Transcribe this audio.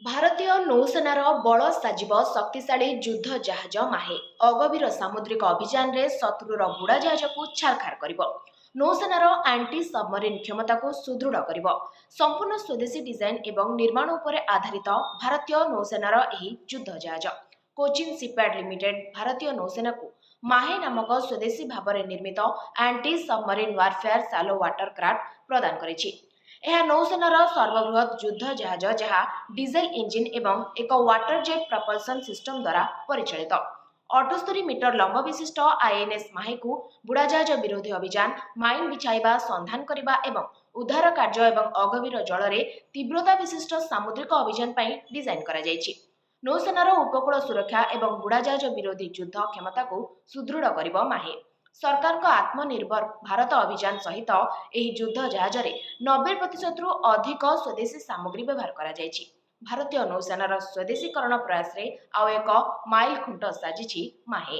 ଭାରତୀୟ ନୌସେନାର ବଳ ସାଜିବ ଶକ୍ତିଶାଳୀ ଯୁଦ୍ଧ ଜାହାଜ ମାହେ। ଅଗଭୀର ସାମୁଦ୍ରିକ ଅଭିଯାନରେ ଶତ୍ରୁର ବୁଡ଼ାଜାହାଜକୁ ଛାରଖାର କରିବ। ନୌସେନାର ଆଣ୍ଟି ସବମରିନ୍ କ୍ଷମତାକୁ ସୁଦୃଢ଼ କରିବ। ସମ୍ପୂର୍ଣ୍ଣ ସ୍ୱଦେଶୀ ଡିଜାଇନ୍ ଏବଂ ନିର୍ମାଣ ଉପରେ ଆଧାରିତ ଭାରତୀୟ ନୌସେନାର ଏହି ଯୁଦ୍ଧ ଜାହାଜ କୋଚିନ୍ ସିପ୍ୟାର୍ଡ ଲିମିଟେଡ୍ ଭାରତୀୟ ନୌସେନାକୁ ମାହେ ନାମକ ସ୍ୱଦେଶୀ ଭାବରେ ନିର୍ମିତ anti submarine warfare ସାଲୋ water craft ପ୍ରଦାନ କରିଛି। ଏହା ନୌସେନାର ସର୍ବବୃହତ୍ ଯୁଦ୍ଧ ଜାହାଜ ଯାହା ଡିଜେଲ ଇଞ୍ଜିନ୍ ଏବଂ ଏକ ୱାଟର ଜେଟ୍ ପ୍ରପଲସନ୍ ସିଷ୍ଟମ ଦ୍ୱାରା ପରିଚାଳିତ। 78 ମିଟର ଲମ୍ବ ବିଶିଷ୍ଟ ଆଇଏନ୍ଏସ୍ ମାହେକୁ ବୁଡ଼ାଜାହାଜ ବିରୋଧୀ ଅଭିଯାନ, ମାଇନ୍ ବିଛାଇବା, ସନ୍ଧାନ କରିବା ଏବଂ ଉଦ୍ଧାର କାର୍ଯ୍ୟ ଏବଂ ଅଗଭୀର ଜଳରେ ତୀବ୍ରତା ବିଶିଷ୍ଟ ସାମୁଦ୍ରିକ ଅଭିଯାନ ପାଇଁ ଡିଜାଇନ୍ କରାଯାଇଛି। ନୌସେନାର ଉପକୂଳ ସୁରକ୍ଷା ଏବଂ ବୁଡ଼ାଜାହାଜ ବିରୋଧୀ ଯୁଦ୍ଧ କ୍ଷମତାକୁ ସୁଦୃଢ଼ କରିବ ମାହେ। ସରକାରଙ୍କ ଆତ୍ମନିର୍ଭର ଭାରତ ଅଭିଯାନ ସହିତ ଏହି ଯୁଦ୍ଧ ଜାହାଜରେ 90%ରୁ ଅଧିକ ସ୍ୱଦେଶୀ ସାମଗ୍ରୀ ବ୍ୟବହାର କରାଯାଇଛି। ଭାରତୀୟ ନୌସେନାର ସ୍ୱଦେଶୀକରଣ ପ୍ରୟାସରେ ଆଉ ଏକ ମାଇଲ ଖୁଣ୍ଟ ସାଜିଛି ମାହେ।